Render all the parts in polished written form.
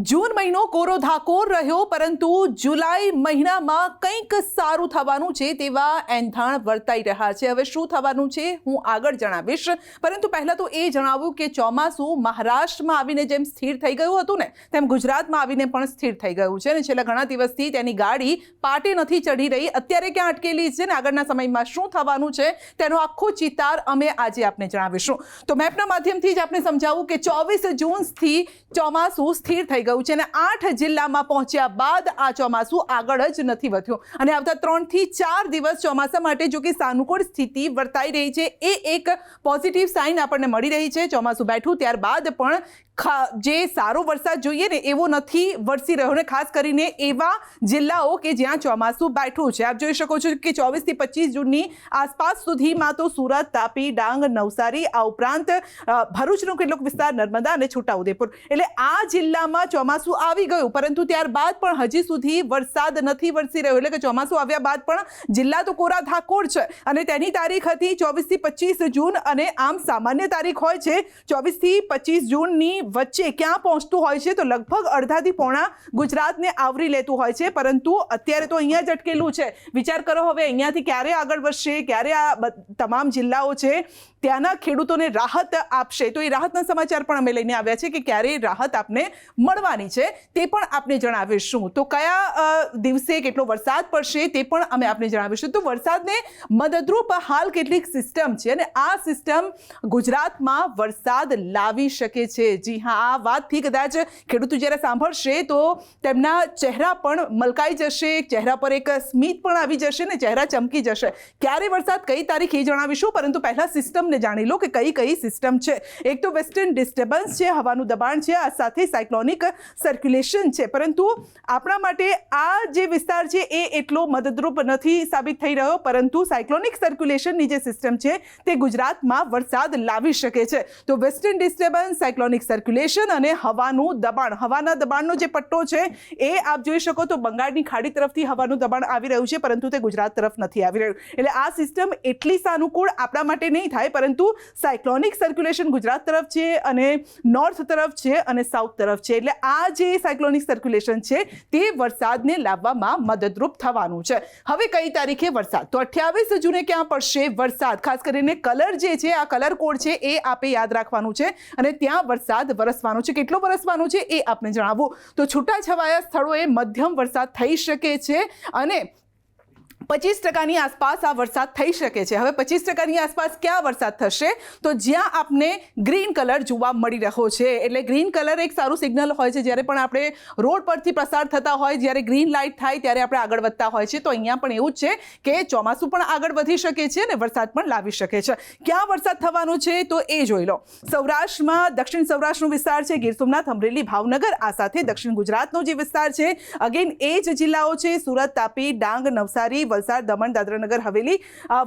જૂન મહિનો કોરો ધાકોર રહ્યો, પરંતુ જુલાઈ મહિનામાં કંઈક સારું થવાનું છે તેવા એંધાણ વર્તાઈ રહ્યા છે. હવે શું થવાનું છે હું આગળ જણાવીશ, પરંતુ પહેલા તો એ જણાવું કે ચોમાસું મહારાષ્ટ્રમાં આવીને જેમ સ્થિર થઈ ગયું હતું ને, તેમ ગુજરાતમાં આવીને પણ સ્થિર થઈ ગયું છે અને છેલ્લા ઘણા દિવસથી તેની ગાડી પાટે નથી ચડી રહી. અત્યારે ક્યાં અટકેલી છે ને આગળના સમયમાં શું થવાનું છે તેનો આખો ચિતાર અમે આજે આપને જણાવીશું. તો મેપના માધ્યમથી જ આપને સમજાવું કે 24 જૂનથી ચોમાસું સ્થિર થઈ ગયું છે અને 8 જિલ્લામાં પહોંચ્યા બાદ આ ચોમાસું આગળ જ નથી વધ્યું અને આવતા 3 થી 4 દિવસ ચોમાસા માટે જો કે સાનુકૂળ સ્થિતિ વર્તાઈ રહી છે, એ એક પોઝિટિવ સાઇન આપણને મળી રહી છે. ચોમાસું બેઠું ત્યારબાદ પણ જે સારો વરસાદ જોઈએ ને એવો નથી વરસી રહ્યો ને ખાસ કરીને એવા જિલ્લાઓ કે જ્યાં ચોમાસું બેઠું છે. આપ જોઈ શકો છો કે 24 થી 25 જૂનની આસપાસ સુધીમાં તો સુરત, તાપી, ડાંગ, નવસારી, આ ઉપરાંત ભરૂચનો કેટલોક વિસ્તાર, નર્મદા અને છોટાઉદેપુર, એટલે આ જિલ્લામાં ચોમાસું આવી ગયું, પરંતુ ત્યારબાદ પણ હજી સુધી વરસાદ નથી વરસી રહ્યો. એટલે કે ચોમાસું આવ્યા બાદ પણ જિલ્લા તો કોરા ધાકોર છે અને તેની તારીખ હતી 24 થી 25 જૂન અને આમ સામાન્ય તારીખ હોય છે 24 થી 25 જૂનની વચ્ચે ક્યાં પહોંચતું હોય છે તો લગભગ અડધાથી પોણા ગુજરાતને આવરી લેતું હોય છે, પરંતુ અત્યારે તો અહીંયા જ અટકેલું છે. વિચાર કરો હવે અહીંયાથી ક્યારે આગળ વધશે, ક્યારે આ તમામ જિલ્લાઓ છે ત્યાંના ખેડૂતોને રાહત આપશે. તો એ રાહતના સમાચાર પણ અમે લઈને આવ્યા છે કે ક્યારે રાહત આપને મળવાની છે તે પણ આપને જણાવીશું. તો કયા દિવસે કેટલો વરસાદ પડશે તે પણ અમે આપને જણાવીશું. તો વરસાદને મદદરૂપ હાલ કેટલીક સિસ્ટમ છે અને આ સિસ્ટમ ગુજરાતમાં વરસાદ લાવી શકે છે. જી હા, આ વાતથી કદાચ ખેડૂતો જ્યારે સાંભળશે તો તેમના ચહેરા પણ મલકાઈ જશે, ચહેરા પર એક સ્મિત પણ આવી જશે ને ચહેરા ચમકી જશે. ક્યારે વરસાદ, કઈ તારીખ એ જણાવીશું, પરંતુ પહેલા સિસ્ટમને જાણી લો કે કઈ કઈ સિસ્ટમ છે. એક તો વેસ્ટર્ન ડિસ્ટર્બન્સ છે, હવાનું દબાણ છે, આ સાથે સાયક્લોનિક સર્ક્યુલેશન છે. પરંતુ આપણા માટે આ જે વિસ્તાર છે એ એટલો મદદરૂપ નથી સાબિત થઈ રહ્યો, પરંતુ સાયક્લોનિક સર્ક્યુલેશનની જે સિસ્ટમ છે તે ગુજરાતમાં વરસાદ લાવી શકે છે. તો વેસ્ટર્ન ડિસ્ટર્બન્સ, સાયક્લોનિક સર્ક્યુલેશન અને હવાનું દબાણ, હવાના દબાણનો જે પટ્ટો છે એ આપ જોઈ શકો તો બંગાળની ખાડી તરફથી હવાનું દબાણ આવી રહ્યું છે, પરંતુ તે ગુજરાત તરફ નથી આવી રહ્યું. એટલે આ સિસ્ટમ એટલી સાનુકૂળ આપણા માટે નહીં થાય, પરંતુ સાયક્લોનિક સર્ક્યુલેશન ગુજરાત તરફ છે અને નોર્થ તરફ છે અને સાઉથ તરફ છે. એટલે આ જે સાયક્લોનિક સર્ક્યુલેશન છે તે વરસાદને લાવવામાં મદદરૂપ થવાનું છે. હવે કઈ તારીખે વરસાદ, તો 28 જૂને ક્યાં પડશે વરસાદ, ખાસ કરીને કલર જે છે આ કલર કોડ છે એ આપે યાદ રાખવાનું છે અને ત્યાં વરસાદ વરસવાનો છે. કેટલો વરસવાનો છે એ આપને જણાવું તો છૂટાછવાયા સ્થળોએ મધ્યમ વરસાદ થઈ શકે છે અને 25% આસપાસ આ વરસાદ થઈ શકે છે. હવે 25% આસપાસ ક્યાં વરસાદ થશે તો જ્યાં આપને ગ્રીન કલર જોવા મળી રહ્યો છે. એટલે ગ્રીન કલર એક સારું સિગ્નલ હોય છે. જ્યારે પણ આપણે રોડ પરથી પસાર થતા હોય, જ્યારે ગ્રીન લાઇટ થાય ત્યારે આપણે આગળ વધતા હોય છે. તો અહીંયા પણ એવું જ છે કે ચોમાસું પણ આગળ વધી શકે છે અને વરસાદ પણ લાવી શકે છે. ક્યાં વરસાદ થવાનો છે તો એ જોઈ લો. સૌરાષ્ટ્રમાં, દક્ષિણ સૌરાષ્ટ્રનો વિસ્તાર છે, ગીર સોમનાથ, અમરેલી, ભાવનગર, આ સાથે દક્ષિણ ગુજરાતનો જે વિસ્તાર છે, અગેન એ જ જિલ્લાઓ છે સુરત, તાપી, ડાંગ, નવસારી, વલસાડ, દમણ, દાદરાનગર હવેલી,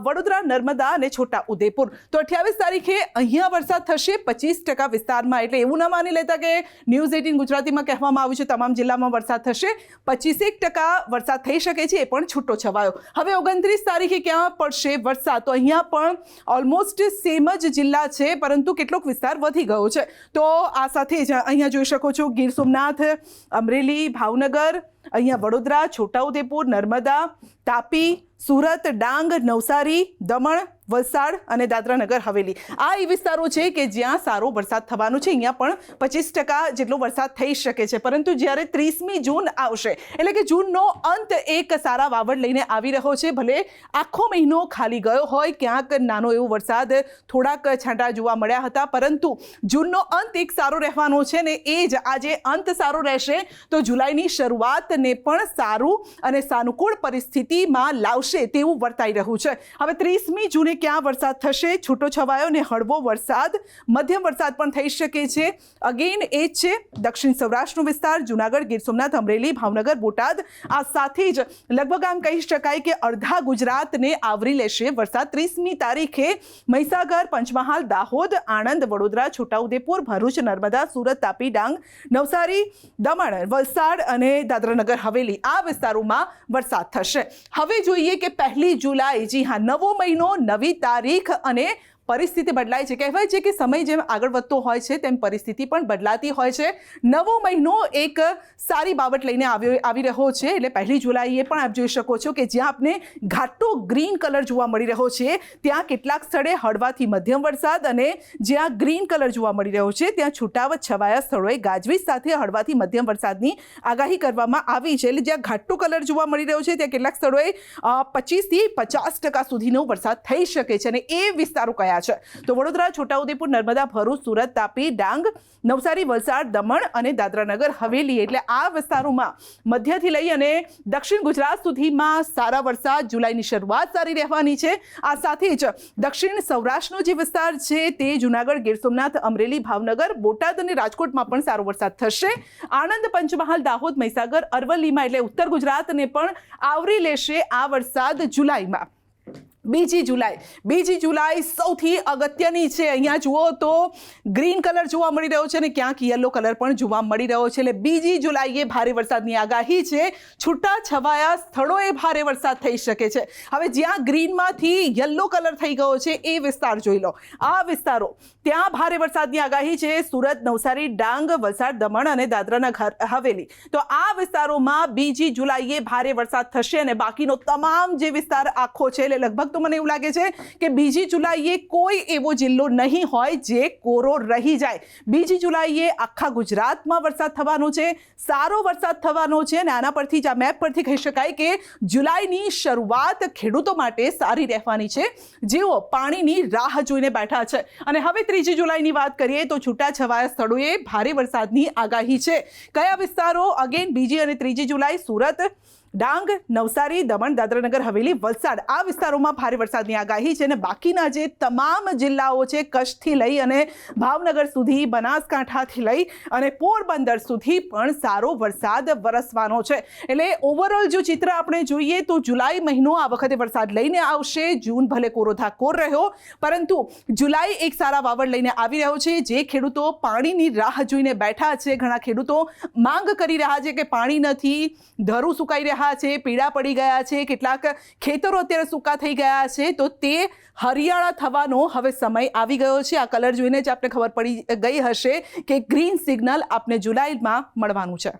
વડોદરા, નર્મદા અને છોટા ઉદેપુર. તો 28 તારીખે અહીંયા વરસાદ થશે 25% વિસ્તારમાં. એટલે એવું ના માની લેતા કે ન્યૂઝ 18 ગુજરાતીમાં કહેવામાં આવ્યું છે તમામ જિલ્લામાં વરસાદ થશે. 25% વરસાદ થઈ શકે છે, એ પણ છૂટો છવાયો. હવે 29 તારીખે ક્યાં પડશે વરસાદ, તો અહીંયા પણ ઓલમોસ્ટ સેમ જ જિલ્લા છે, પરંતુ કેટલોક વિસ્તાર વધી ગયો છે. તો આ સાથે જ અહીંયા જોઈ શકો છો ગીર સોમનાથ, અમરેલી, ભાવનગર, અહીંયા વડોદરા, છોટાઉદેપુર, નર્મદા, તાપી, સુરત, ડાંગ, નવસારી, દમણ, વલસાડ અને દાદરાનગર હવેલી, આ એ વિસ્તારો છે કે જ્યાં સારો વરસાદ થવાનો છે. અહીંયા પણ 25% જેટલો વરસાદ થઈ શકે છે. પરંતુ જ્યારે 30મી જૂન આવશે, એટલે કે જૂનનો અંત એક સારા વાવડ લઈને આવી રહ્યો છે. ભલે આખો મહિનો ખાલી ગયો હોય, ક્યાંક નાનો એવો વરસાદ, થોડાક છાંટા જોવા મળ્યા હતા, પરંતુ જૂનનો અંત એક સારો રહેવાનો છે ને એ જ આજે અંત સારો રહેશે તો જુલાઈની શરૂઆતને પણ સારું અને સાનુકૂળ પરિસ્થિતિમાં લાવશે તેવું વર્તાઈ રહ્યું છે. હવે 30મી જૂને ક્યાં વરસાદ થશે, છૂટો છવાયો અને હળવો વરસાદ, મધ્યમ વરસાદ પણ થઈ શકે છે. અગેન એ જ છે દક્ષિણ સૌરાષ્ટ્રનો વિસ્તાર, જુનાગઢ, ગીર સોમનાથ, અમરેલી, ભાવનગર, બોટાદ, આ સાથે જ લગભગ આમ કહી શકાય કે અડધા ગુજરાતને આવરી લેશે વરસાદ. 30મી તારીખે મહીસાગર, પંચમહાલ, દાહોદ, આણંદ, વડોદરા, છોટાઉદેપુર, ભરૂચ, નર્મદા, સુરત, તાપી, ડાંગ, નવસારી, દમણ, વલસાડ અને દાદરાનગર હવેલી, આ વિસ્તારોમાં વરસાદ થશે. હવે જોઈએ કે 1 જુલાઈ, જી હા, નવો મહિનો, નવી તારીખ અને પરિસ્થિતિ બદલાય છે. કહેવાય છે કે સમય જેમ આગળ વધતો હોય છે તેમ પરિસ્થિતિ પણ બદલાતી હોય છે. નવો મહિનો એક સારી બાબત લઈને આવી રહ્યો છે. એટલે 1 જુલાઈએ પણ આપ જોઈ શકો છો કે જ્યાં આપને ઘાટો ગ્રીન કલર જોવા મળી રહ્યો છે ત્યાં કેટલાક સ્થળે હળવાથી મધ્યમ વરસાદ, અને જ્યાં ગ્રીન કલર જોવા મળી રહ્યો છે ત્યાં છૂટાછવાયા સ્થળોએ ગાજવીજ સાથે હળવાથી મધ્યમ વરસાદની આગાહી કરવામાં આવી છે. એટલે જ્યાં ઘાટો કલર જોવા મળી રહ્યો છે ત્યાં કેટલાક સ્થળોએ 25 થી 50% સુધીનો વરસાદ થઈ શકે છે. અને એ વિસ્તારો કયા છે તો વડોદરા, છોટાઉદેપુર, નર્મદા, ભરૂચ, સુરત, તાપી, ડાંગ, નવસારી, વલસાડ, દમણ અને દાદરાનગર હવેલી. એટલે આ વિસ્તારોમાં મધ્યથી લઈ અને દક્ષિણ ગુજરાત સુધીમાં સારા વરસાદ, જુલાઈની શરૂઆત સારી રહેવાની છે. આ સાથે જ દક્ષિણ સૌરાષ્ટ્રનો જે વિસ્તાર છે તે જૂનાગઢ, ગીર સોમનાથ, અમરેલી, ભાવનગર, બોટાદ અને રાજકોટમાં પણ સારો વરસાદ થશે. આણંદ, પંચમહાલ, દાહોદ, મહીસાગર, અરવલ્લીમાં એટલે ઉત્તર ગુજરાતને પણ આવરી લેશે આ વરસાદ જુલાઈમાં. બીજી જુલાઈ સૌથી અગત્યની છે. અહીંયા જુઓ તો ગ્રીન કલર જોવા મળી રહ્યો છે અને ક્યાંક યલો કલર પણ જોવા મળી રહ્યો છે. એટલે 2 જુલાઈએ ભારે વરસાદની આગાહી છે. છૂટાછવાયા સ્થળોએ ભારે વરસાદ થઈ શકે છે. હવે જ્યાં ગ્રીનમાંથી યલો કલર થઈ ગયો છે એ વિસ્તાર જોઈ લો. આ વિસ્તારો ત્યાં ભારે વરસાદની આગાહી છે. સુરત, નવસારી, ડાંગ, વલસાડ, દમણ અને દાદરાનગર હવેલી. તો આ વિસ્તારોમાં 2 જુલાઈએ ભારે વરસાદ થશે અને બાકીનો તમામ જે વિસ્તાર આખો છે એટલે લગભગ તો મને એવું લાગે છે કે 2 જુલાઈએ કોઈ એવો જિલ્લો નહીં હોય જે કોરો રહી જાય. 2 જુલાઈએ આખા ગુજરાતમાં વરસાદ થવાનો છે, સારો વરસાદ થવાનો છે. અને આના પરથી જ આ મેપ પરથી કહી શકાય કે જુલાઈની શરૂઆત ખેડૂતો માટે સારી રહેવાની છે જેઓ પાણીની રાહ જોઈને બેઠા છે. અને હવે 3 જુલાઈની વાત કરીએ તો છૂટાછવાયા સ્થળોએ ભારે વરસાદની આગાહી છે. કયા વિસ્તારો? અગેન 2 અને 3 જુલાઈ સુરત, ડાંગ, નવસારી, દમણ, દાદરાનગર હવેલી, વલસાડ આ વિસ્તારોમાં ભારે વરસાદની આગાહી છે. અને બાકીના જે તમામ જિલ્લાઓ છે કચ્છથી લઈ અને ભાવનગર સુધી, બનાસકાંઠાથી લઈ અને પોરબંદર સુધી પણ સારો વરસાદ વરસવાનો છે. એટલે ઓવરઓલ જો ચિત્ર આપણે જોઈએ તો જુલાઈ મહિનો આ વખતે વરસાદ લઈને આવશે. જૂન ભલે કોરો રહ્યો પરંતુ જુલાઈ એક સારા વાવડ લઈને આવી રહ્યો છે. જે ખેડૂતો પાણીની રાહ જોઈને બેઠા છે, ઘણા ખેડૂતો માંગ કરી રહ્યા છે કે પાણી નથી, ધરું સુકાઈ રહ્યા છે, પીળા પડી ગયા છે, કેટલાક ખેતરો અત્યારે સૂકા થઈ ગયા છે, તો તે હરિયાળા થવાનો હવે સમય આવી ગયો છે. આ કલર જોઈને જ આપને ખબર પડી ગઈ હશે કે ગ્રીન સિગ્નલ આપને જુલાઈમાં મળવાનું છે.